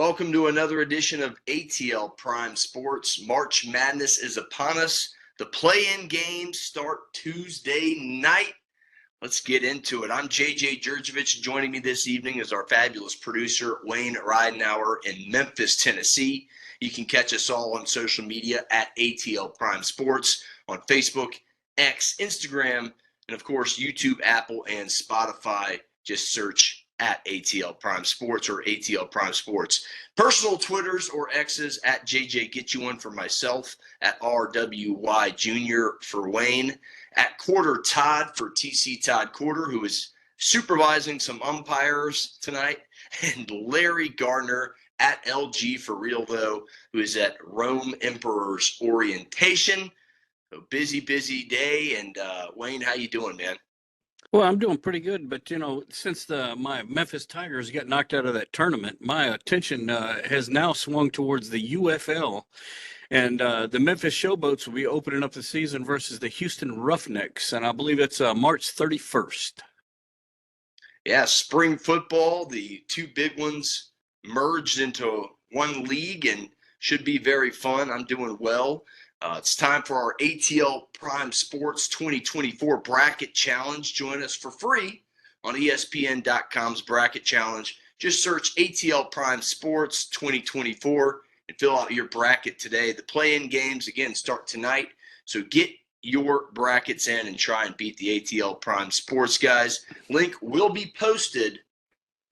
welcome to another edition of ATL Prime Sports. March Madness is upon us. The play-in games start Tuesday night. Let's get into it. I'm JJ Jurjevich. Joining me this evening is our fabulous producer, Wayne Ridenauer in Memphis, Tennessee. You can catch us all on social media at ATL Prime Sports on Facebook, X, Instagram, and of course, YouTube, Apple, and Spotify. Just search at ATL Prime Sports or ATL Prime Sports. Personal Twitters or X's at JJ Get You One for myself, at RWY Jr. for Wayne, at Corder Todd for TC Todd Corder, who is supervising some umpires tonight, and Larry Gardner at LG for real though, who is at Rome Emperor's Orientation. So busy day. And Wayne, how you doing, man? Well, I'm doing pretty good, but since my Memphis Tigers got knocked out of that tournament, my attention has now swung towards the UFL, and the Memphis Showboats will be opening up the season versus the Houston Roughnecks, and I believe it's March 31st. Yeah, spring football, the two big ones merged into one league and should be very fun. I'm doing well. It's time for our ATL Prime Sports 2024 Bracket Challenge. Join us for free on ESPN.com's Bracket Challenge. Just search ATL Prime Sports 2024 and fill out your bracket today. The play-in games, again, start tonight. So get your brackets in and try and beat the ATL Prime Sports guys. Link will be posted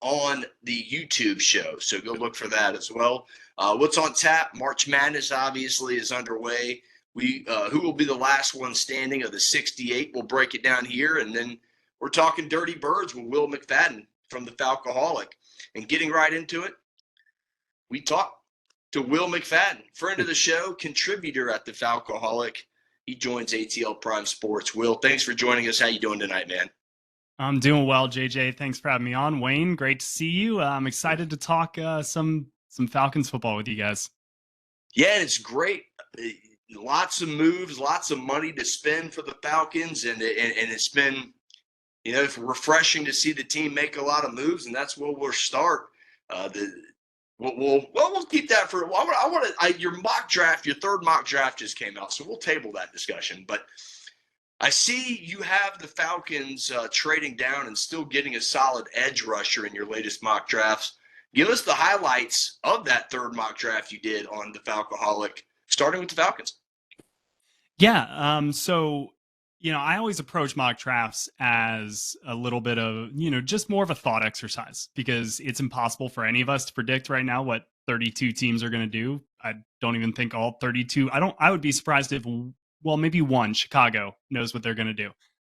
on the YouTube show, so go look for that as well. What's on tap? March Madness obviously is underway. Who will be the last one standing of the 68? We'll break it down here, and then we're talking Dirty Birds with Will McFadden from the Falcoholic. And getting right into it, we talked to Will McFadden, friend of the show, contributor at the Falcoholic. He joins ATL Prime Sports. Will, thanks for joining us. How you doing tonight, man? I'm doing well, JJ. Thanks for having me on. Wayne, great to see you. I'm excited to talk some Falcons football with you guys. Yeah, it's great. Lots of moves, lots of money to spend for the Falcons, and it's been, refreshing to see the team make a lot of moves, and that's where we'll start. We'll keep that for. Your mock draft, your third mock draft just came out, so we'll table that discussion. But I see you have the Falcons trading down and still getting a solid edge rusher in your latest mock drafts. Give us the highlights of that third mock draft you did on the Falcoholic, starting with the Falcons. Yeah. So, I always approach mock drafts as a little bit of, just more of a thought exercise, because it's impossible for any of us to predict right now what 32 teams are going to do. I don't even think all 32. I would be surprised if, maybe one, Chicago, knows what they're going to do.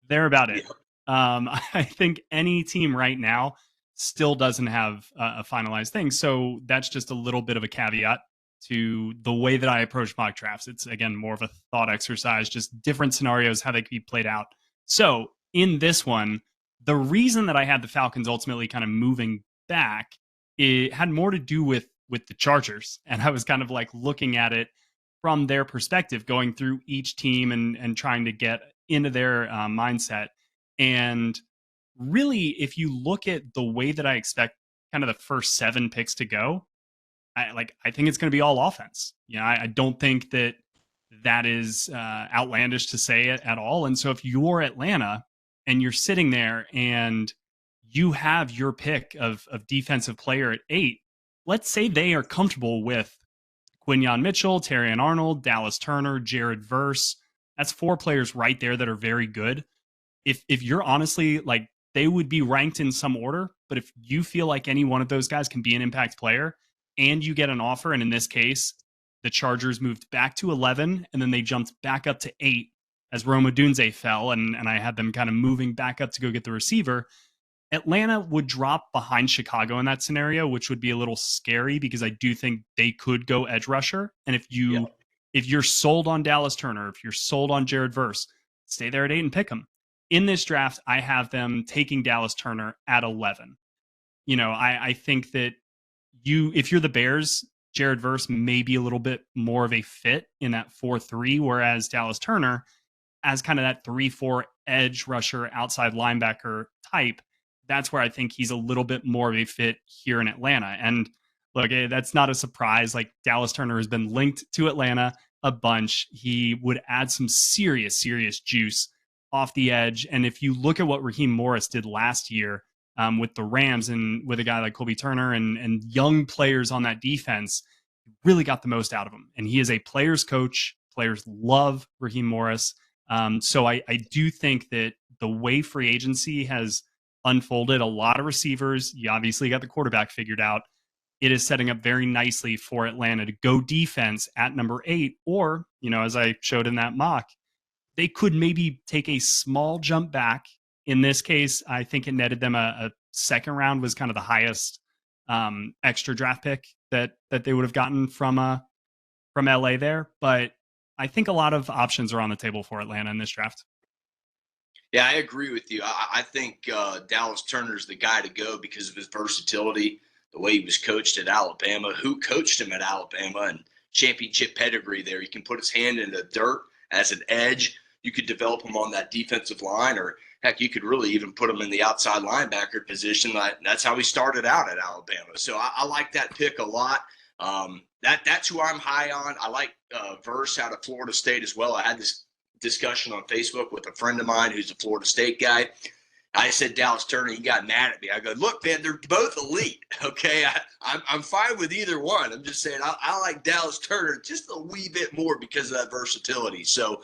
They're about it. Yeah. I think any team right now still doesn't have a finalized thing. So that's just a little bit of a caveat to the way that I approach mock drafts. It's, again, more of a thought exercise, just different scenarios, how they could be played out. So in this one, the reason that I had the Falcons ultimately kind of moving back, it had more to do with the Chargers. And I was kind of like looking at it from their perspective, going through each team and trying to get into their mindset. And really, if you look at the way that I expect kind of the first 7 picks to go, I think it's going to be all offense. I don't think that is outlandish to say it at all. And so if you're Atlanta and you're sitting there and you have your pick of defensive player at 8, let's say they are comfortable with Quinyon Mitchell, Terrion Arnold, Dallas Turner, Jared Verse. That's 4 players right there that are very good. If you're honestly like, they would be ranked in some order, but if you feel like any one of those guys can be an impact player and you get an offer, and in this case, the Chargers moved back to 11 and then they jumped back up to 8 as Rome Odunze fell, and I had them kind of moving back up to go get the receiver. Atlanta would drop behind Chicago in that scenario, which would be a little scary because I do think they could go edge rusher. And if you're sold on Dallas Turner, if you're sold on Jared Verse, stay there at 8 and pick them. In this draft, I have them taking Dallas Turner at 11. I think that if you're the Bears, Jared Verse may be a little bit more of a fit in that 4-3, whereas Dallas Turner, as kind of that 3-4 edge rusher, outside linebacker type, that's where I think he's a little bit more of a fit here in Atlanta. And look, that's not a surprise. Like, Dallas Turner has been linked to Atlanta a bunch. He would add some serious juice off the edge. And if you look at what Raheem Morris did last year with the Rams and with a guy like Colby Turner and young players on that defense, really got the most out of him. And he is a player's coach. Players love Raheem Morris. So I do think that the way free agency has unfolded, a lot of receivers, you obviously got the quarterback figured out. It is setting up very nicely for Atlanta to go defense at number 8, or, as I showed in that mock, they could maybe take a small jump back. In this case, I think it netted them a second round was kind of the highest extra draft pick that they would have gotten from LA there. But I think a lot of options are on the table for Atlanta in this draft. Yeah, I agree with you. I think Dallas Turner's the guy to go because of his versatility, the way he was coached at Alabama, who coached him at Alabama, and championship pedigree there. He can put his hand in the dirt as an edge. You could develop him on that defensive line, or heck, you could really even put him in the outside linebacker position. That's how he started out at Alabama. So I like that pick a lot. That's who I'm high on. I like Verse out of Florida State as well. I had this discussion on Facebook with a friend of mine who's a Florida State guy. I said Dallas Turner. He got mad at me. I go, look, man, they're both elite. Okay, I'm fine with either one. I'm just saying I like Dallas Turner just a wee bit more because of that versatility. So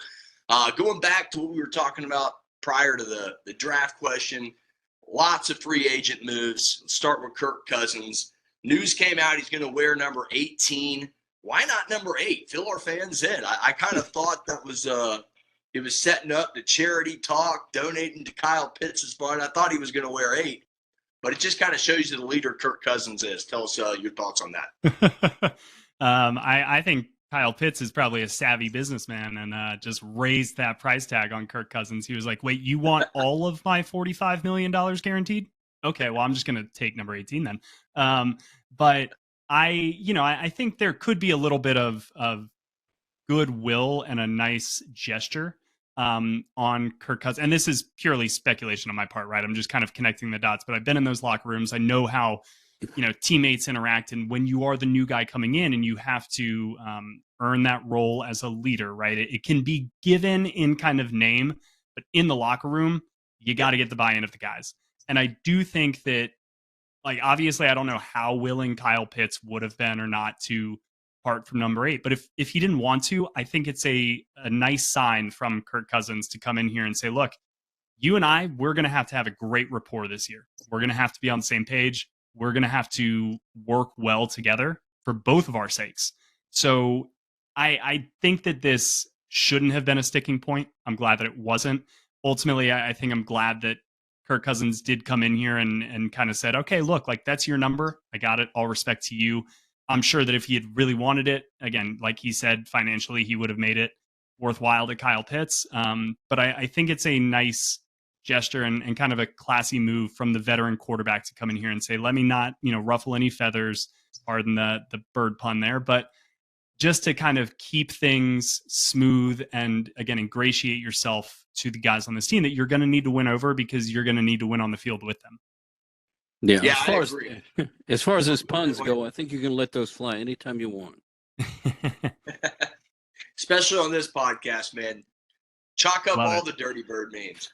going back to what we were talking about prior to the draft question, lots of free agent moves. Let's start with Kirk Cousins. News came out he's going to wear number 18. Why not number 8? Fill our fans in. I kind of thought that was it was setting up the charity talk, donating to Kyle Pitts' fund. I thought he was going to wear 8, but it just kind of shows you the leader Kirk Cousins is. Tell us your thoughts on that. I think Kyle Pitts is probably a savvy businessman and just raised that price tag on Kirk Cousins. He was like, wait, you want all of my $45 million guaranteed? Okay, well, I'm just going to take number 18 then. But I think there could be a little bit of goodwill and a nice gesture on Kirk Cousins. And this is purely speculation on my part, right? I'm just kind of connecting the dots, but I've been in those locker rooms. I know how, teammates interact. And when you are the new guy coming in and you have to earn that role as a leader, right? It can be given in kind of name, but in the locker room, you got to get the buy-in of the guys. And I do think that, like, obviously, I don't know how willing Kyle Pitts would have been or not to part from number 8. But if he didn't want to, I think it's a nice sign from Kirk Cousins to come in here and say, look, you and we're going to have a great rapport this year. We're going to have to be on the same page. We're going to have to work well together for both of our sakes. So I think that this shouldn't have been a sticking point. I'm glad that it wasn't. Ultimately, I think I'm glad that Kirk Cousins did come in here and kind of said, okay, look, like, that's your number. I got it. All respect to you. I'm sure that if he had really wanted it, again, like he said, financially, he would have made it worthwhile to Kyle Pitts. But I think it's a nice gesture and kind of a classy move from the veteran quarterback to come in here and say, let me not, ruffle any feathers, pardon the bird pun there, but just to kind of keep things smooth and, again, ingratiate yourself to the guys on this team that you're going to need to win over because you're going to need to win on the field with them. Yeah, I agree. As far as his puns go, I think you can let those fly anytime you want. Especially on this podcast, man. Chalk up all the dirty bird memes.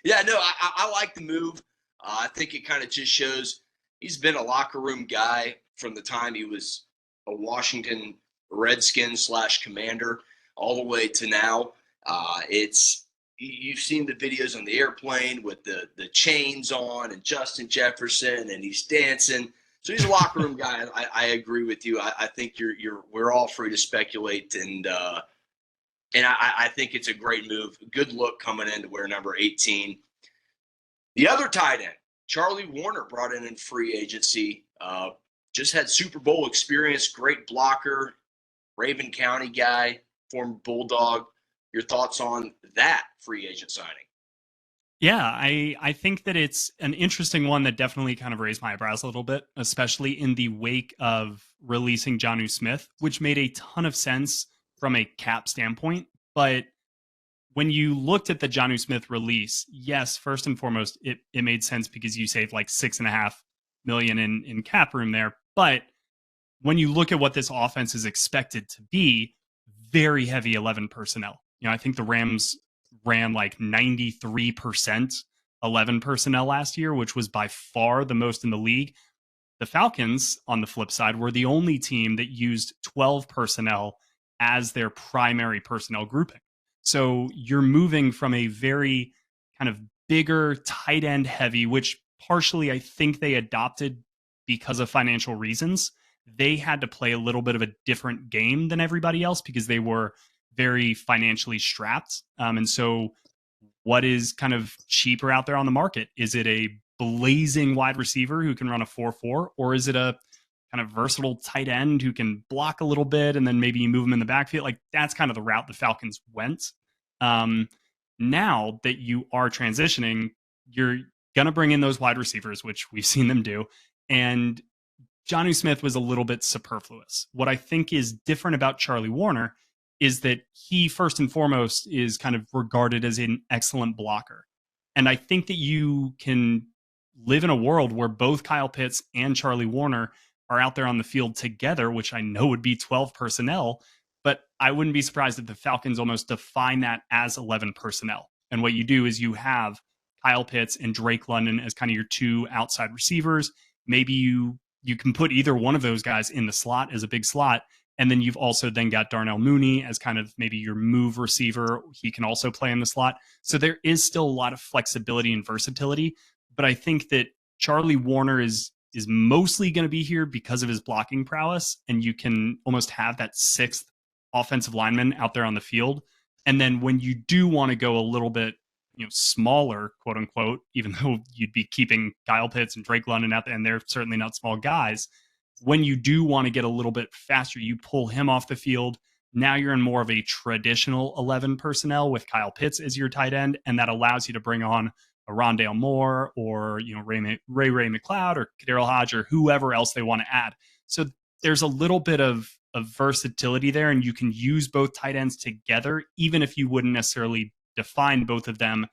Yeah, no, I like the move. I think it kind of just shows he's been a locker room guy from the time he was a Washington Redskin / commander all the way to now. You've seen the videos on the airplane with the chains on and Justin Jefferson, and he's dancing. So he's a locker room guy. I agree with you. I think we're all free to speculate, and I think it's a great move. Good look coming in to wear number 18. The other tight end, Charlie Warner, brought in free agency. Just had Super Bowl experience, great blocker, Raven County guy, former Bulldog. Your thoughts on that free agent signing? Yeah, I think that it's an interesting one that definitely kind of raised my eyebrows a little bit, especially in the wake of releasing Jonnu Smith, which made a ton of sense from a cap standpoint. But when you looked at the Jonnu Smith release, yes, first and foremost, it made sense because you saved like $6.5 million in cap room there. But when you look at what this offense is expected to be, very heavy 11 personnel. I think the Rams ran like 93% 11 personnel last year, which was by far the most in the league. The Falcons, on the flip side, were the only team that used 12 personnel as their primary personnel grouping. So you're moving from a very kind of bigger tight end heavy, which partially I think they adopted because of financial reasons. They had to play a little bit of a different game than everybody else because they were very financially strapped. And so what is kind of cheaper out there on the market? Is it a blazing wide receiver who can run a 4.4, or is it a kind of versatile tight end who can block a little bit and then maybe you move him in the backfield? Like, that's kind of the route the Falcons went. Now that you are transitioning, you're going to bring in those wide receivers, which we've seen them do. And Jonnu Smith was a little bit superfluous. What I think is different about Charlie Warner is that he, first and foremost, is kind of regarded as an excellent blocker. And I think that you can live in a world where both Kyle Pitts and Charlie Warner are out there on the field together, which I know would be 12 personnel, but I wouldn't be surprised if the Falcons almost define that as 11 personnel. And what you do is you have Kyle Pitts and Drake London as kind of your two outside receivers. Maybe you can put either one of those guys in the slot as a big slot. And then you've also then got Darnell Mooney as kind of maybe your move receiver. He can also play in the slot. So there is still a lot of flexibility and versatility. But I think that Charlie Warner is mostly going to be here because of his blocking prowess. And you can almost have that sixth offensive lineman out there on the field. And then when you do want to go a little bit, smaller, quote unquote, even though you'd be keeping Kyle Pitts and Drake London out there, and they're certainly not small guys. When you do want to get a little bit faster, you pull him off the field. Now you're in more of a traditional 11 personnel with Kyle Pitts as your tight end, and that allows you to bring on a Rondale Moore or Ray McLeod or Kadarius Hodge or whoever else they want to add. So there's a little bit of versatility there, and you can use both tight ends together, even if you wouldn't necessarily define both of them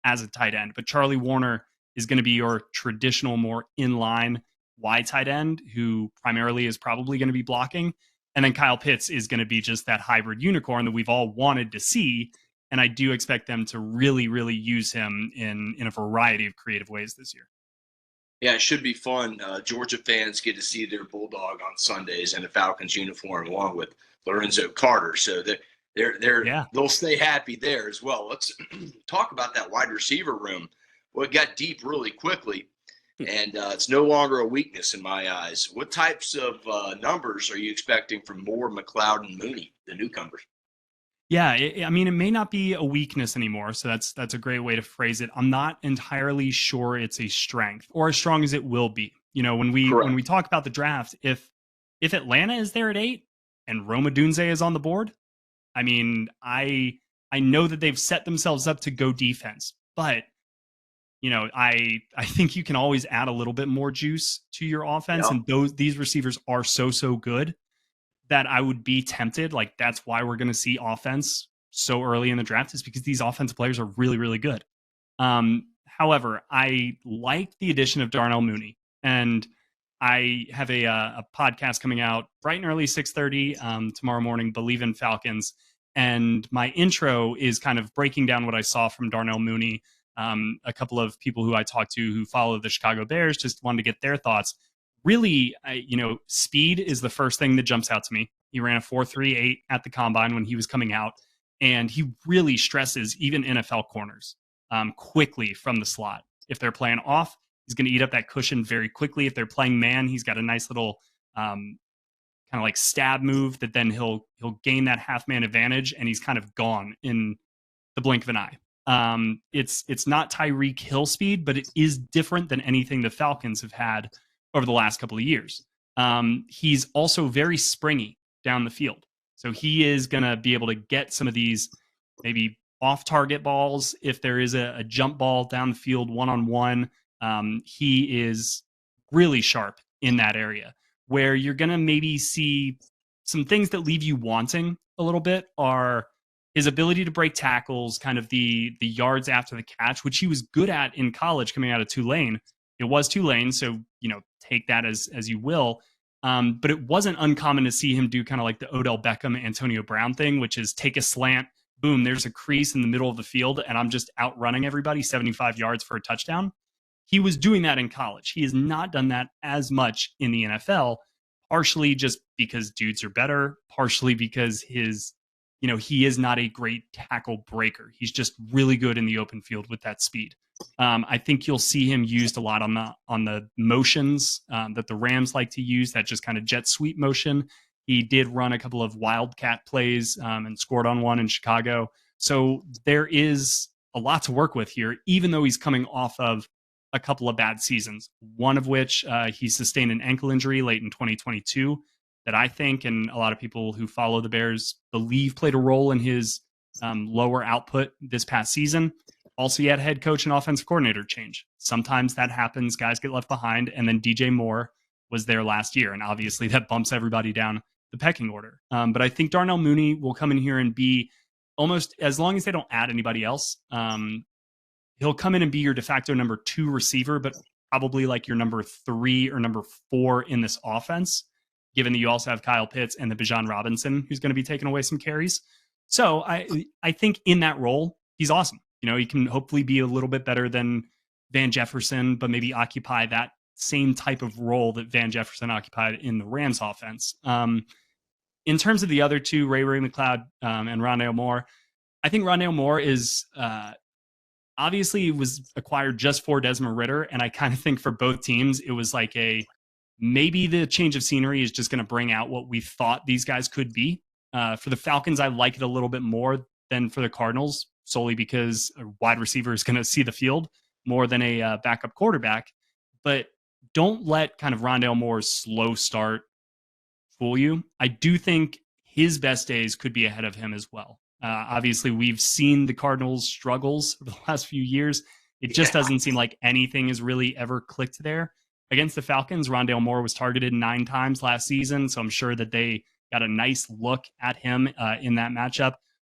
as a tight end. But Charlie Warner is going to be your traditional, more inline wide tight end who primarily is probably going to be blocking. And then Kyle Pitts is going to be just that hybrid unicorn that we've all wanted to see. And I do expect them to really, really use him in a variety of creative ways this year. Yeah, it should be fun. Georgia fans get to see their Bulldog on Sundays in a Falcons uniform along with Lorenzo Carter. So they'll stay happy there as well. Let's talk about that wide receiver room. Well, it got deep really quickly, and it's no longer a weakness in my eyes. What types of numbers are you expecting from Moore, McLeod, and Mooney, the newcomers? Yeah, it may not be a weakness anymore, so that's a great way to phrase it. I'm not entirely sure it's a strength or as strong as it will be. When we talk about the draft, if Atlanta is there at 8 and Rome Odunze is on the board, I know that they've set themselves up to go defense, but I think you can always add a little bit more juice to your offense, and these receivers are so good that I would be tempted. Like, that's why we're going to see offense so early in the draft, is because these offensive players are really, really good. However, I like the addition of Darnell Mooney, and I have a podcast coming out bright and early, 6:30 tomorrow morning, Believe in Falcons. And my intro is kind of breaking down what I saw from Darnell Mooney. A couple of people who I talked to who follow the Chicago Bears just wanted to get their thoughts. Really, speed is the first thing that jumps out to me. He ran a 4.38 at the combine when he was coming out, and he really stresses even NFL corners quickly from the slot. If they're playing off, he's going to eat up that cushion very quickly. If they're playing man, he's got a nice little kind of like stab move that then he'll gain that half man advantage, and he's kind of gone in the blink of an eye. It's not Tyreek Hill speed, but it is different than anything the Falcons have had over the last couple of years. He's also very springy down the field. So he is going to be able to get some of these maybe off-target balls. If there is a jump ball down the field one-on-one, he is really sharp in that area. Where you're going to maybe see some things that leave you wanting a little bit are his ability to break tackles, kind of the yards after the catch, which he was good at in college coming out of Tulane. It was Tulane, so take that as you will. But it wasn't uncommon to see him do kind of like the Odell Beckham, Antonio Brown thing, which is take a slant, boom, there's a crease in the middle of the field, and I'm just outrunning everybody 75 yards for a touchdown. He was doing that in college. He has not done that as much in the NFL, partially just because dudes are better, partially because he is not a great tackle breaker. He's just really good in the open field with that speed. I think you'll see him used a lot on the motions that the Rams like to use, that just kind of jet sweep motion. He did run a couple of wildcat plays and scored on one in Chicago. So there is a lot to work with here, even though he's coming off of a couple of bad seasons, one of which he sustained an ankle injury late in 2022 that I think, and a lot of people who follow the Bears believe, played a role in his lower output this past season. Also, he had head coach and offensive coordinator change. Sometimes that happens. Guys get left behind. And then DJ Moore was there last year. And obviously that bumps everybody down the pecking order. But I think Darnell Mooney will come in here and be almost, as long as they don't add anybody else, he'll come in and be your de facto number 2 receiver, but probably like your number 3 or number 4 in this offense, given that you also have Kyle Pitts and the Bijan Robinson, who's going to be taking away some carries. So I think in that role, he's awesome. He can hopefully be a little bit better than Van Jefferson, but maybe occupy that same type of role that Van Jefferson occupied in the Rams offense. In terms of the other two, Ray McCloud and Rondale Moore, I think Rondale Moore is obviously was acquired just for Desmond Ridder. And I kind of think for both teams, it was like maybe the change of scenery is just going to bring out what we thought these guys could be. For the Falcons, I like it a little bit more than for the Cardinals, solely because a wide receiver is going to see the field more than a backup quarterback. But don't let kind of Rondale Moore's slow start fool you. I do think his best days could be ahead of him as well. Obviously, we've seen the Cardinals' struggles over the last few years. It just doesn't seem like anything has really ever clicked there. Against the Falcons, Rondale Moore was targeted 9 times last season, so I'm sure that they got a nice look at him in that matchup.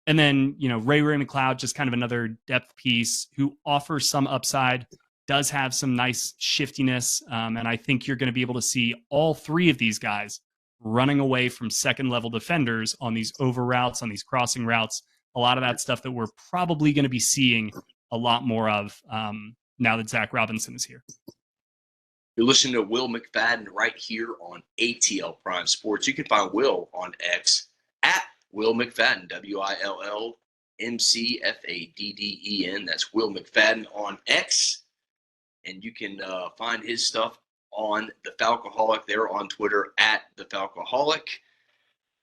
And then, Ray McCloud, just kind of another depth piece who offers some upside, does have some nice shiftiness. And I think you're going to be able to see all 3 of these guys running away from second-level defenders on these over routes, on these crossing routes. A lot of that stuff that we're probably going to be seeing a lot more of now that Zach Robinson is here. You're listening to Will McFadden right here on ATL Prime Sports. You can find Will on X at Will McFadden, WILLMCFADDEN. That's Will McFadden on X. And you can find his stuff on The Falcoholic. They're on Twitter at The Falcoholic.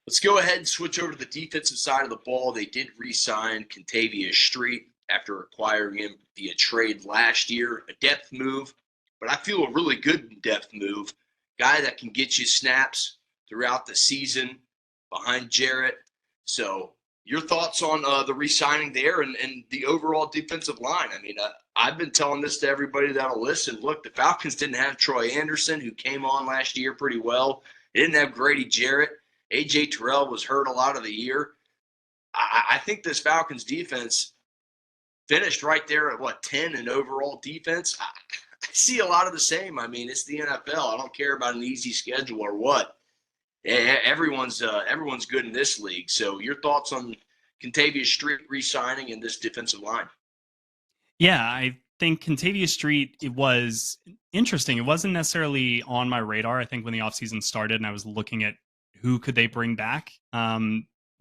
Let's go ahead and switch over to the defensive side of the ball. They did re-sign Kentavious Street after acquiring him via trade last year. A depth move, but I feel a really good depth move. Guy that can get you snaps throughout the season behind Jarrett. So your thoughts on the re-signing there and the overall defensive line? I mean, I've been telling this to everybody that'll listen. Look, the Falcons didn't have Troy Anderson, who came on last year pretty well. They didn't have Grady Jarrett. A.J. Terrell was hurt a lot of the year. I think this Falcons defense finished right there at, 10 in overall defense? I see a lot of the same. I mean, it's the NFL. I don't care about an easy schedule or what. Everyone's good in this league. So your thoughts on Kentavious Street re-signing in this defensive line? Yeah, I think Kentavious Street, it was interesting. It wasn't necessarily on my radar, I think, when the offseason started and I was looking at who could they bring back.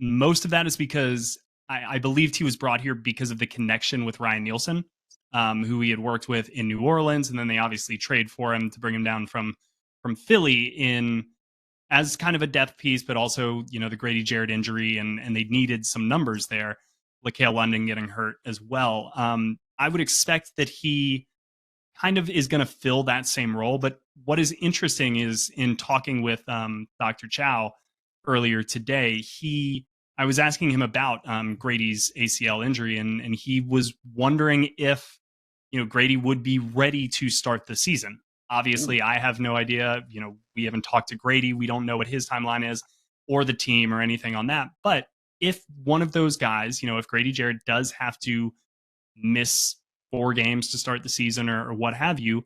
Most of that is because I believed he was brought here because of the connection with Ryan Nielsen, who he had worked with in New Orleans. And then they obviously trade for him to bring him down from Philly in as kind of a depth piece, but also, the Grady Jarrett injury, and they needed some numbers there. LaCale London getting hurt as well. I would expect that he kind of is going to fill that same role. But what is interesting is in talking with Dr. Chow earlier today, I was asking him about Grady's ACL injury, and he was wondering if, Grady would be ready to start the season. Obviously, I have no idea. We haven't talked to Grady. We don't know what his timeline is or the team or anything on that. But if one of those guys, if Grady Jarrett does have to miss 4 games to start the season or what have you,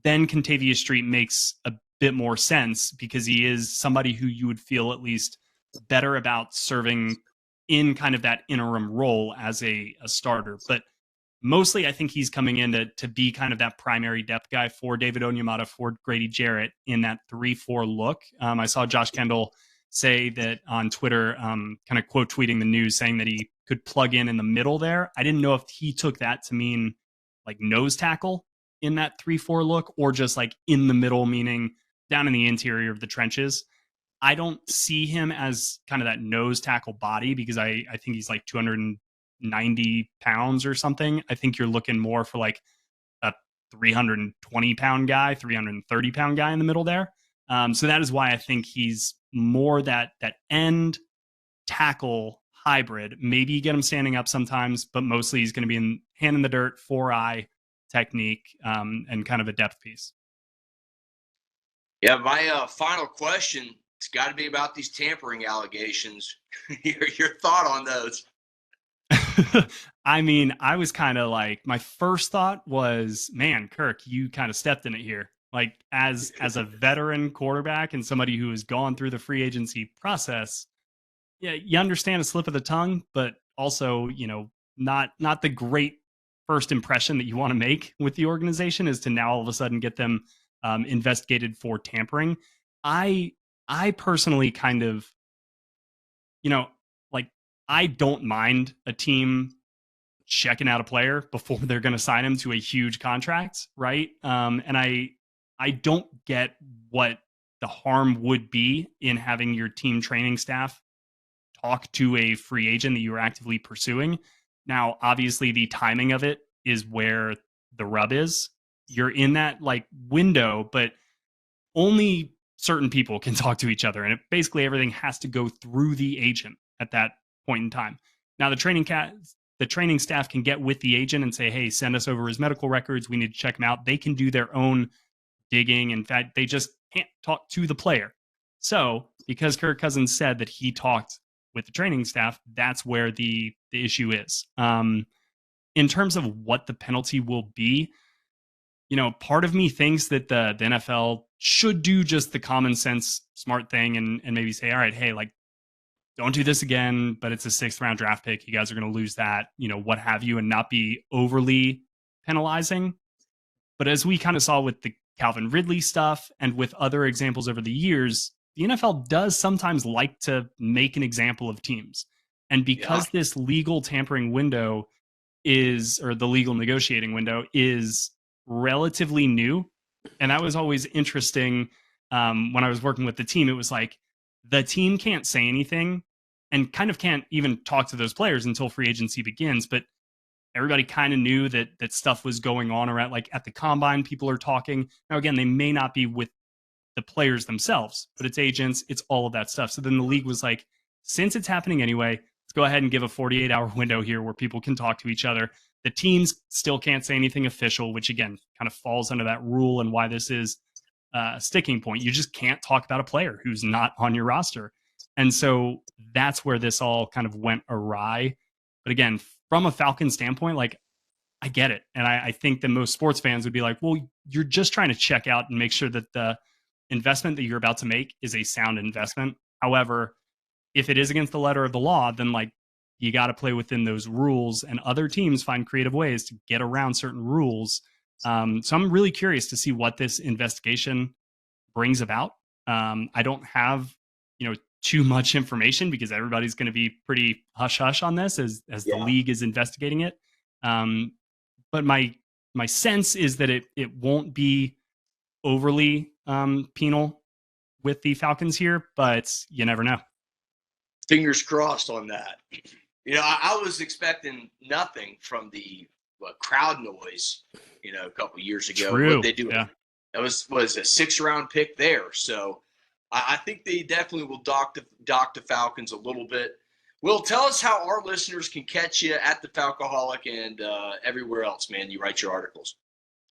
then Kentavious Street makes a bit more sense because he is somebody who you would feel at least better about serving in kind of that interim role as a starter. But mostly, I think he's coming in to be kind of that primary depth guy for David Onyemata, for Grady Jarrett in that 3-4 look. I saw Josh Kendall say that on Twitter, kind of quote tweeting the news, saying that he could plug in the middle there. I didn't know if he took that to mean like nose tackle in that 3-4 look or just like in the middle, meaning down in the interior of the trenches. I don't see him as kind of that nose tackle body because I think he's like 290 pounds or something. I think you're looking more for like a 320-pound guy, 330-pound guy in the middle there. So that is why I think he's more that end tackle hybrid. Maybe you get him standing up sometimes, but mostly he's going to be in hand in the dirt, 4-eye technique, and kind of a depth piece. Yeah, my final question, it's got to be about these tampering allegations. your thought on those? I mean, I was kind of like, my first thought was, man, Kirk, you kind of stepped in it here. Like as a veteran quarterback and somebody who has gone through the free agency process, yeah, you understand a slip of the tongue, but also, you know, not the great first impression that you want to make with the organization is to now all of a sudden get them investigated for tampering. I personally kind of, you know, like I don't mind a team checking out a player before they're going to sign him to a huge contract, right? And I don't get what the harm would be in having your team training staff talk to a free agent that you're actively pursuing. Now, obviously, the timing of it is where the rub is. You're in that like window, but only certain people can talk to each other. And basically everything has to go through the agent at that point in time. Now, the training staff can get with the agent and say, hey, send us over his medical records. We need to check him out. They can do their own digging. In fact, they just can't talk to the player. So because Kirk Cousins said that he talked with the training staff, that's where the issue is. In terms of what the penalty will be, you know, part of me thinks that the NFL should do just the common sense, smart thing and maybe say, all right, hey, like, don't do this again, but it's a 6th round draft pick. You guys are going to lose that, you know, what have you, and not be overly penalizing. But as we kind of saw with the Calvin Ridley stuff and with other examples over the years, the NFL does sometimes like to make an example of teams. And because this legal tampering window or the legal negotiating window is relatively new, and that was always interesting when I was working with the team. It was like the team can't say anything and kind of can't even talk to those players until free agency begins. But everybody kind of knew that stuff was going on around, like at the combine, people are talking. Now, again, they may not be with the players themselves, but it's agents, it's all of that stuff. So then the league was like, since it's happening anyway, let's go ahead and give a 48-hour window here where people can talk to each other. The teams still can't say anything official, which again, kind of falls under that rule and why this is a sticking point. You just can't talk about a player who's not on your roster. And so that's where this all kind of went awry. But again, from a Falcons standpoint, like, I get it. And I think that most sports fans would be like, well, you're just trying to check out and make sure that the investment that you're about to make is a sound investment. However, if it is against the letter of the law, then like you got to play within those rules, and other teams find creative ways to get around certain rules. So I'm really curious to see what this investigation brings about. I don't have, you know, too much information because everybody's going to be pretty hush hush on this as the league is investigating it. But my sense is that it won't be overly penal with the Falcons here, but you never know. Fingers crossed on that. You know, I was expecting nothing from the crowd noise, you know, a couple years ago. True. What they do, that was a 6th-round pick there. So I think they definitely will dock the Falcons a little bit. Will, tell us how our listeners can catch you at the Falcoholic and everywhere else, man. You write your articles.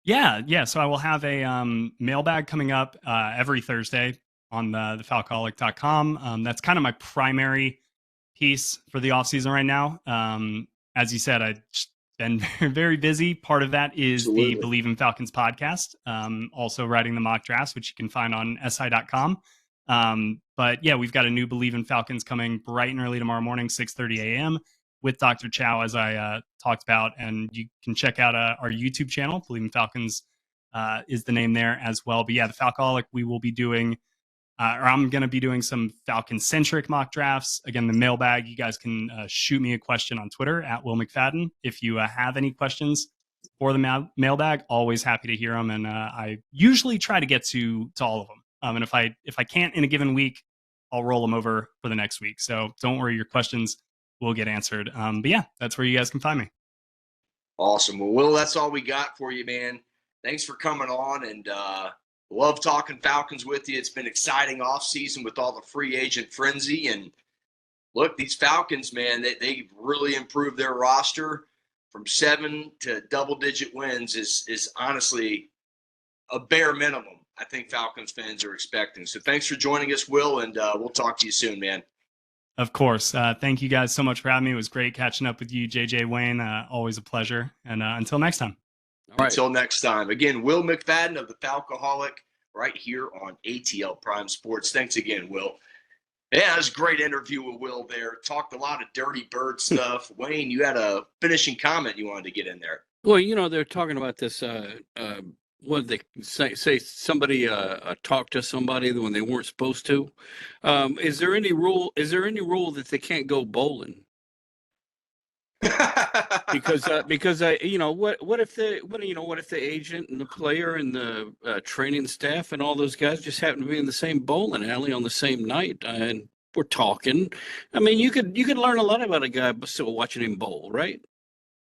Yeah. So I will have a mailbag coming up every Thursday on the falcoholic.com. That's kind of my primary piece for the offseason right now. As you said, I've been very busy. Part of that is Absolutely. the Believe in Falcons podcast. Also writing the mock drafts, which you can find on si.com. But yeah, we've got a new Believe in Falcons coming bright and early tomorrow morning, 6:30 a.m. with Dr. Chow, as I talked about. And you can check out our YouTube channel. Believe in Falcons is the name there as well. But yeah, the Falcoholic, we will be doing, or I'm going to be doing some Falcon-centric mock drafts. Again, the mailbag, you guys can shoot me a question on Twitter at Will McFadden. If you have any questions for the mailbag, always happy to hear them. And I usually try to get to all of them. And if I can't in a given week, I'll roll them over for the next week. So don't worry, your questions will get answered. But yeah, that's where you guys can find me. Awesome. Well, Will, that's all we got for you, man. Thanks for coming on, and love talking Falcons with you. It's been exciting offseason with all the free agent frenzy. And look, these Falcons, man, they really improved their roster. From 7 to double-digit wins is honestly a bare minimum I think Falcons fans are expecting. So thanks for joining us, Will, and we'll talk to you soon, man. Of course. Thank you guys so much for having me. It was great catching up with you, JJ Wayne. Always a pleasure. And until next time. All right. Until next time. Again, Will McFadden of the Falcoholic right here on ATL Prime Sports. Thanks again, Will. Yeah, it was a great interview with Will there. Talked a lot of Dirty Bird stuff. Wayne, you had a finishing comment you wanted to get in there. Well, they're talking about this. What did they say? Somebody talked to somebody when they weren't supposed to. Is there any rule? Is there any rule that they can't go bowling? because what if the agent and the player and the training staff and all those guys just happen to be in the same bowling alley on the same night and we're talking? I mean, you could learn a lot about a guy by still watching him bowl, right?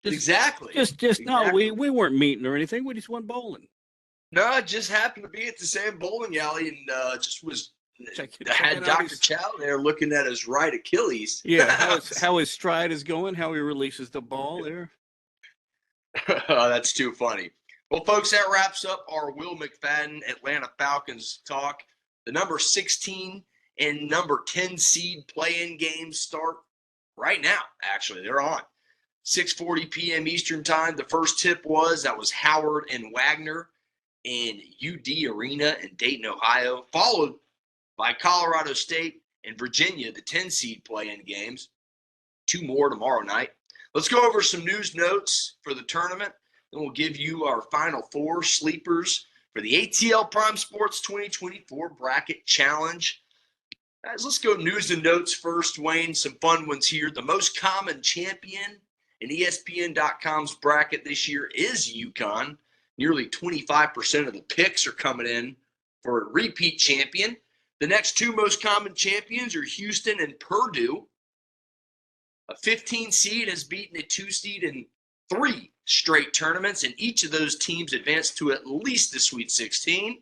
Exactly. Exactly. No, we weren't meeting or anything. We just went bowling. No, I just happened to be at the same bowling alley and just was had Dr. Chow there looking at his right Achilles. Yeah, how his stride is going, how he releases the ball there. Oh, that's too funny. Well, folks, that wraps up our Will McFadden Atlanta Falcons talk. The number 16 and number 10 seed play-in games start right now, actually. They're on. 6:40 p.m. Eastern time. The first tip was Howard and Wagner in UD Arena in Dayton, Ohio, followed by Colorado State and Virginia, the 10 seed play-in games. 2 more tomorrow night. Let's go over some news notes for the tournament. Then we'll give you our final 4 sleepers for the ATL Prime Sports 2024 Bracket Challenge. Guys, let's go news and notes first, Wayne. Some fun ones here. The most common champion in ESPN.com's bracket this year is UConn. Nearly 25% of the picks are coming in for a repeat champion. The next 2 most common champions are Houston and Purdue. A 15 seed has beaten a 2 seed in 3 straight tournaments, and each of those teams advanced to at least the Sweet 16.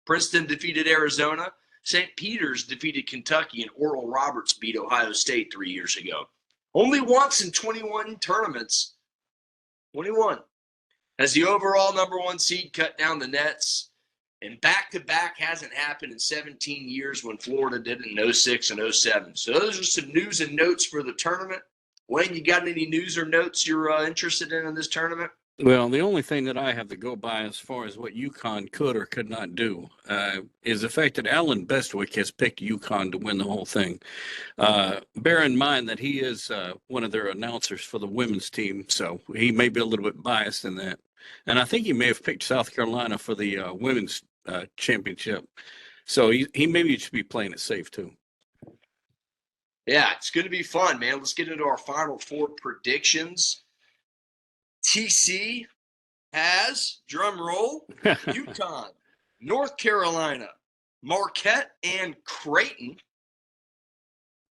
Princeton defeated Arizona. St. Peter's defeated Kentucky, and Oral Roberts beat Ohio State 3 years ago. Only once in 21 tournaments, 21, has the overall number 1 seed cut down the nets. And back-to-back hasn't happened in 17 years when Florida did it in 06 and 07. So those are some news and notes for the tournament. Wayne, you got any news or notes you're interested in this tournament? Well, the only thing that I have to go by as far as what UConn could or could not do is the fact that Alan Bestwick has picked UConn to win the whole thing. Bear in mind that he is one of their announcers for the women's team, so he may be a little bit biased in that. And I think he may have picked South Carolina for the women's championship. So he maybe should be playing it safe too. Yeah, it's going to be fun, man. Let's get into our final 4 predictions. TC has, drum roll, UConn, North Carolina, Marquette, and Creighton.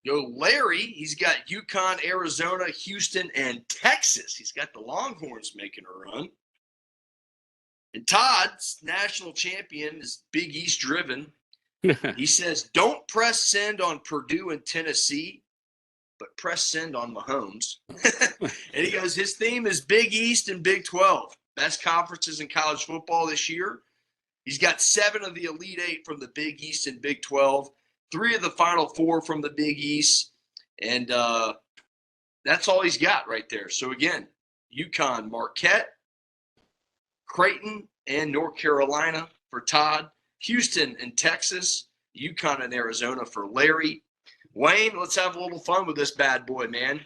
Go Larry, he's got UConn, Arizona, Houston, and Texas. He's got the Longhorns making a run. And Todd's national champion is Big East driven. He says, don't press send on Purdue and Tennessee, but press send on Mahomes. And he goes, his theme is Big East and Big 12. Best conferences in college football this year. He's got 7 of the Elite 8 from the Big East and Big 12, 3 of the Final 4 from the Big East. And that's all he's got right there. So, again, UConn, Marquette, Creighton, and North Carolina for Todd, Houston and Texas, UConn and Arizona for Larry. Wayne, let's have a little fun with this bad boy, man.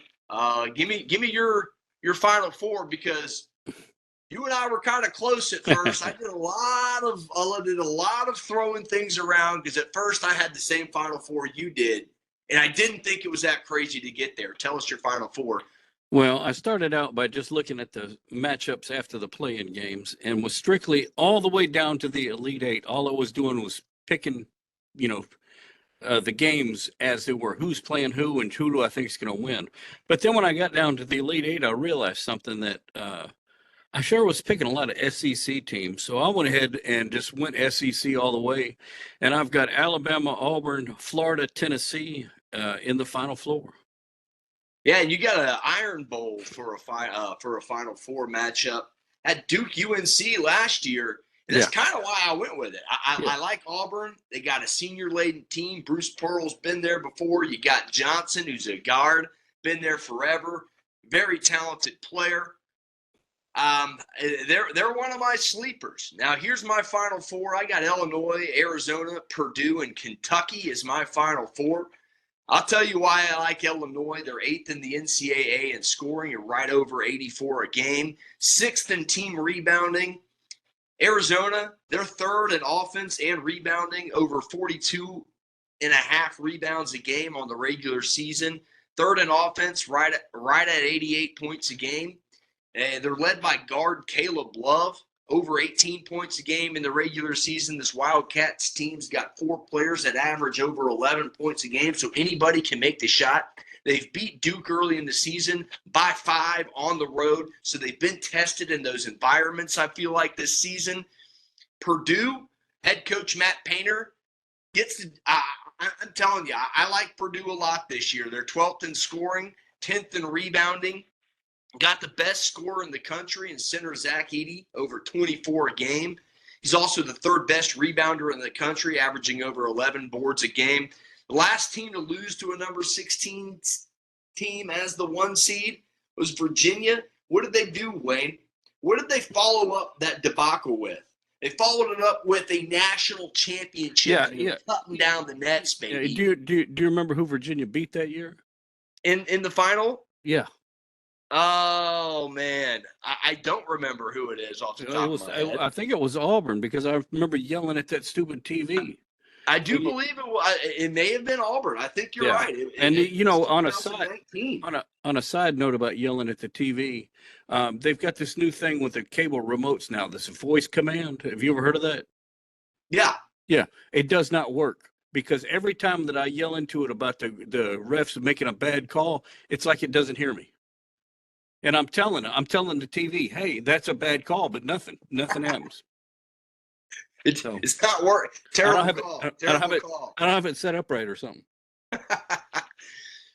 Give me your Final Four, because you and I were kind of close at first. I did a lot of throwing things around, because at first I had the same Final Four you did, and I didn't think it was that crazy to get there. Tell us your Final Four. Well, I started out by just looking at the matchups after the play-in games, and was strictly all the way down to the Elite Eight. All I was doing was picking, the games as they were, who's playing who and who do I think is going to win. But then when I got down to the Elite Eight, I realized something, that I sure was picking a lot of SEC teams. So I went ahead and just went SEC all the way. And I've got Alabama, Auburn, Florida, Tennessee in the Final Four. Yeah, and you got an Iron Bowl for a Final Four matchup at Duke UNC last year. And that's kind of why I went with it. I like Auburn. They got a senior-laden team. Bruce Pearl's been there before. You got Johnson, who's a guard, been there forever. Very talented player. They're one of my sleepers. Now, here's my Final Four. I got Illinois, Arizona, Purdue, and Kentucky as my Final Four. I'll tell you why I like Illinois. They're 8th in the NCAA in scoring, and right over 84 a game. 6th in team rebounding. Arizona, they're 3rd in offense and rebounding, over 42 and a half rebounds a game on the regular season. 3rd in offense, right at 88 points a game. And they're led by guard Caleb Love, over 18 points a game in the regular season. This Wildcats team's got 4 players that average over 11 points a game, so anybody can make the shot. They've beat Duke early in the season by 5 on the road, so they've been tested in those environments, I feel like, this season. Purdue, head coach Matt Painter, I'm telling you, I like Purdue a lot this year. They're 12th in scoring, 10th in rebounding. Got the best scorer in the country in center Zach Edey, over 24 a game. He's also the 3rd best rebounder in the country, averaging over 11 boards a game. The last team to lose to a number 16 team as the 1 seed was Virginia. What did they do, Wayne? What did they follow up that debacle with? They followed it up with a national championship. Cutting down the nets, baby. Do you remember who Virginia beat that year? In the final? Yeah. Oh, man. I don't remember who it is off the top of my head. I think it was Auburn, because I remember yelling at that stupid TV. I do believe it may have been Auburn. I think you're right. On a side note about yelling at the TV, they've got this new thing with the cable remotes now, this voice command. Have you ever heard of that? Yeah. Yeah. It does not work, because every time that I yell into it about the refs making a bad call, it's like it doesn't hear me. And I'm telling the TV, hey, that's a bad call, but nothing happens. It's not working. Terrible call. I don't have it set up right or something.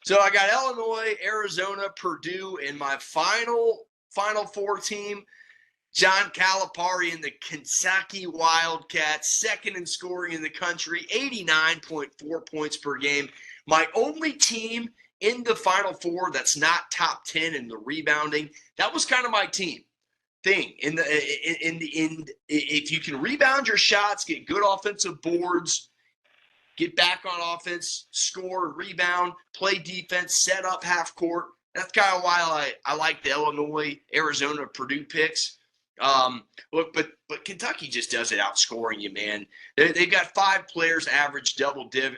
So I got Illinois, Arizona, Purdue in my Final Four team. John Calipari and the Kentucky Wildcats, 2nd in scoring in the country, 89.4 points per game. My only team in the Final Four that's not top 10 in the rebounding. That was kind of my team thing. If you can rebound your shots, get good offensive boards, get back on offense, score, rebound, play defense, set up half court. That's kind of why I like the Illinois, Arizona, Purdue picks. But Kentucky just does it, outscoring you, man. They've got 5 players average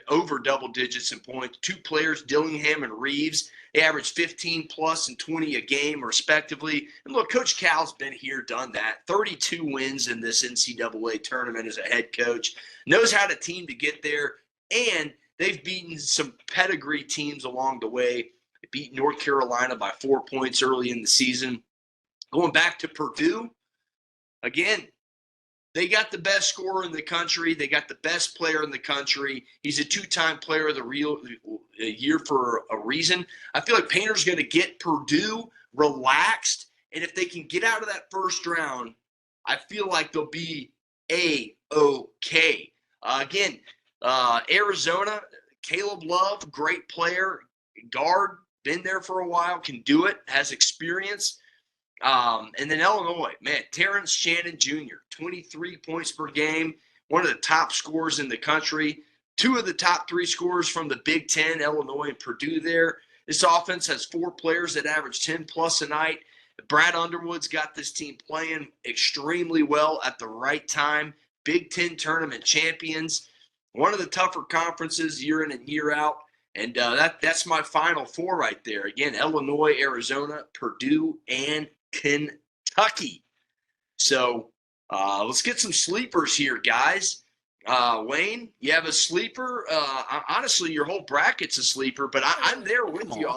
over double digits in points. 2 players, Dillingham and Reeves, they average 15 plus and 20 a game, respectively. And look, Coach Cal's been here, done that. 32 wins in this NCAA tournament as a head coach. Knows how to team to get there, and they've beaten some pedigree teams along the way. They beat North Carolina by 4 points early in the season. Going back to Purdue, again, they got the best scorer in the country. They got the best player in the country. He's a 2-time player of the year for a reason. I feel like Painter's going to get Purdue relaxed, and if they can get out of that first round, I feel like they'll be A-OK. Again, Arizona, Caleb Love, great player, guard, been there for a while, can do it, has experience. And then Illinois, man, Terrence Shannon Jr., 23 points per game, one of the top scorers in the country. Two of the top three scorers from the Big Ten, Illinois and Purdue there. This offense has four players that average 10-plus a night. Brad Underwood's got this team playing extremely well at the right time. Big Ten tournament champions. One of the tougher conferences year in and year out. And that's my Final Four right there. Again, Illinois, Arizona, Purdue, and Kentucky. So let's get some sleepers here, guys. Wayne, you have a sleeper? Honestly, your whole bracket's a sleeper, but I'm there with you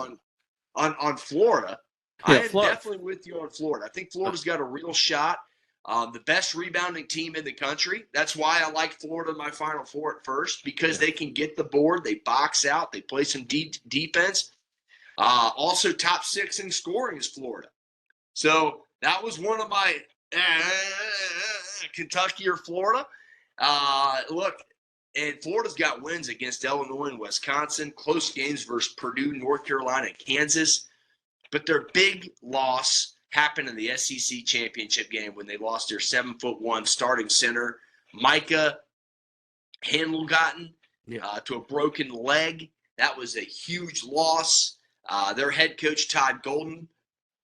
on Florida. Yeah, I am Florida. definitely with you on Florida. I think Florida's got a real shot. The best rebounding team in the country. That's why I like Florida in my Final Four at first, because they can get the board. They box out. They play some defense. Also, top 6 in scoring is Florida. So that was one of my Kentucky or Florida. Look, and Florida's got wins against Illinois and Wisconsin, close games versus Purdue, North Carolina, and Kansas. But their big loss happened in the SEC championship game when they lost their 7'1" starting center, Micah Handelgotten, to a broken leg. That was a huge loss. Their head coach, Todd Golden,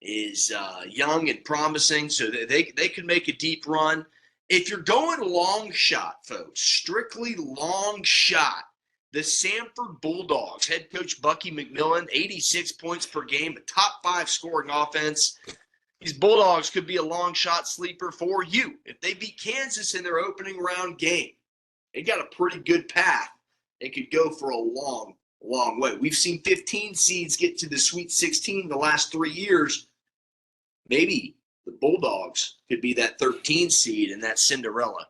is young and promising, so they could make a deep run. If you're going long shot, folks, strictly long shot, the Samford Bulldogs, head coach Bucky McMillan, 86 points per game, a top 5 scoring offense. These Bulldogs could be a long shot sleeper for you. If they beat Kansas in their opening round game, they got a pretty good path. They could go for a long, long way. We've seen 15 seeds get to the Sweet 16 the last 3 years. Maybe the Bulldogs could be that 13 seed in that Cinderella.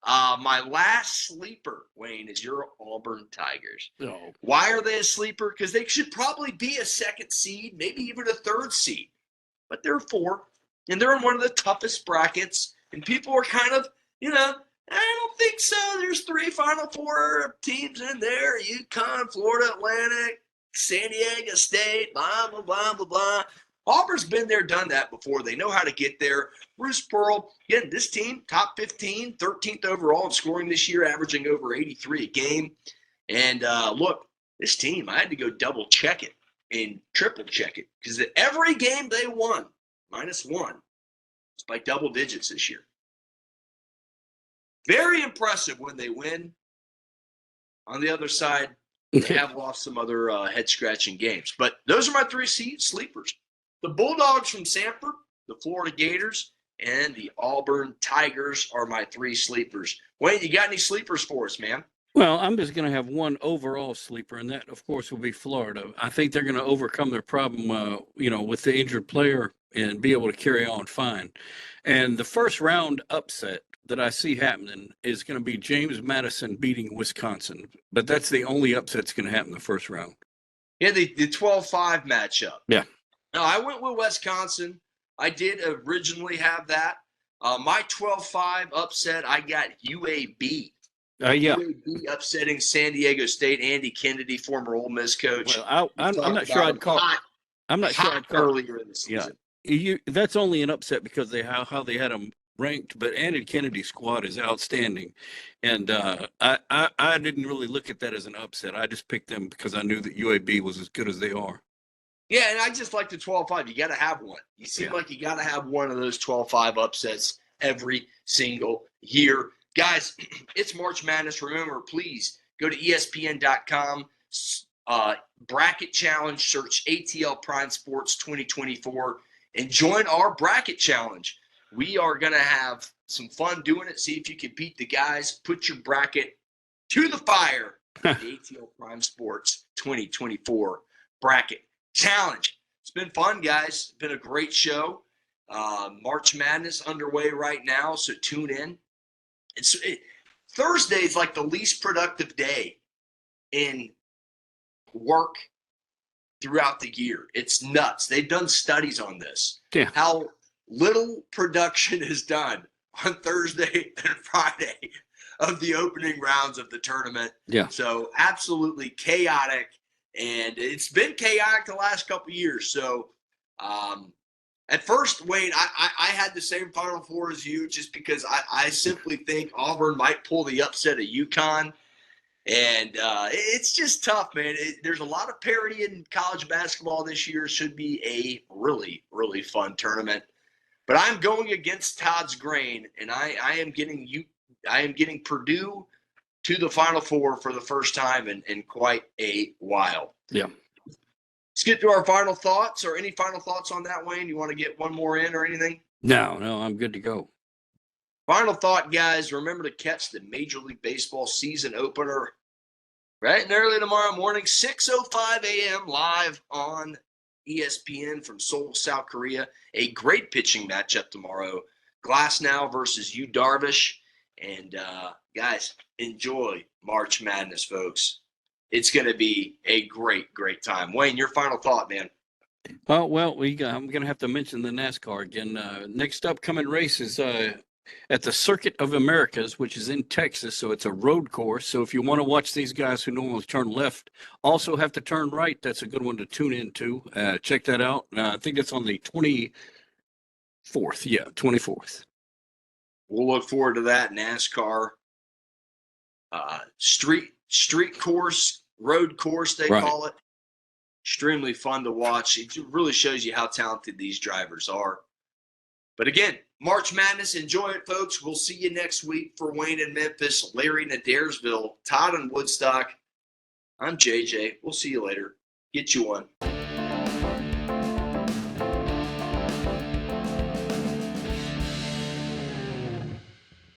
My last sleeper, Wayne, is your Auburn Tigers. No. Why are they a sleeper? Because they should probably be a second seed, maybe even a third seed. But they're 4, and they're in one of the toughest brackets. And people are kind of, I don't think so. There's 3 Final Four teams in there: UConn, Florida Atlantic, San Diego State, blah, blah, blah, blah, blah. Auburn's been there, done that before. They know how to get there. Bruce Pearl, again, this team, top 15, 13th overall in scoring this year, averaging over 83 a game. And look, this team, I had to go double check it and triple check it, because every game they won, -1, it's by double digits this year. Very impressive when they win. On the other side, they have lost some other head-scratching games. But those are my 3 sleepers. The Bulldogs from Samford, the Florida Gators, and the Auburn Tigers are my 3 sleepers. Wayne, you got any sleepers for us, man? Well, I'm just going to have one overall sleeper, and that, of course, will be Florida. I think they're going to overcome their problem, with the injured player and be able to carry on fine. And the first round upset that I see happening is going to be James Madison beating Wisconsin. But that's the only upset that's going to happen in the first round. Yeah, the 12-5 matchup. Yeah. No, I went with Wisconsin. I did originally have that. My 12-5 upset, I got UAB. UAB upsetting San Diego State. Andy Kennedy, former Ole Miss coach. Well, I'm not sure I'd call. I'm not sure I'd call earlier in the season. Yeah, that's only an upset because how they had them ranked. But Andy Kennedy's squad is outstanding, and I didn't really look at that as an upset. I just picked them because I knew that UAB was as good as they are. Yeah, and I just like the 12-5. You got to have one. You seem like you got to have one of those 12-5 upsets every single year. Guys, it's March Madness. Remember, please go to ESPN.com, bracket challenge, search ATL Prime Sports 2024, and join our bracket challenge. We are going to have some fun doing it. See if you can beat the guys. Put your bracket to the fire. The ATL Prime Sports 2024 bracket challenge. It's been fun, guys. It's been a great show. March Madness underway right now, so tune in. Thursday is like the least productive day in work throughout the year. It's nuts. They've done studies on this. Yeah. How little production is done on Thursday and Friday of the opening rounds of the tournament. Yeah. So absolutely chaotic. And it's been chaotic the last couple of years. So At first, Wayne, I had the same Final Four as you just because I simply think Auburn might pull the upset of UConn. And it's just tough, man. There's a lot of parity in college basketball this year. Should be a really, really fun tournament. But I'm going against Todd's grain, and I am getting Purdue to the Final Four for the first time in quite a while. Yeah. Let's get to our final thoughts, or any final thoughts on that, Wayne? You want to get one more in or anything? No, I'm good to go. Final thought, guys. Remember to catch the Major League Baseball season opener right and early tomorrow morning, 6:05 a.m. live on ESPN from Seoul, South Korea. A great pitching matchup tomorrow. Glasnow versus Yu Darvish. And, guys, enjoy March Madness, folks. It's going to be a great, great time. Wayne, your final thought, man. I'm going to have to mention the NASCAR again. Next upcoming race is at the Circuit of Americas, which is in Texas. So it's a road course. So if you want to watch these guys who normally turn left, also have to turn right, that's a good one to tune into. Check that out. I think it's on the 24th. Yeah, 24th. We'll look forward to that. NASCAR street course, road course, they call it. Extremely fun to watch. It really shows you how talented these drivers are. But again, March Madness, enjoy it, folks. We'll see you next week for Wayne in Memphis, Larry in Adairsville, Todd in Woodstock. I'm JJ. We'll see you later. Get you one.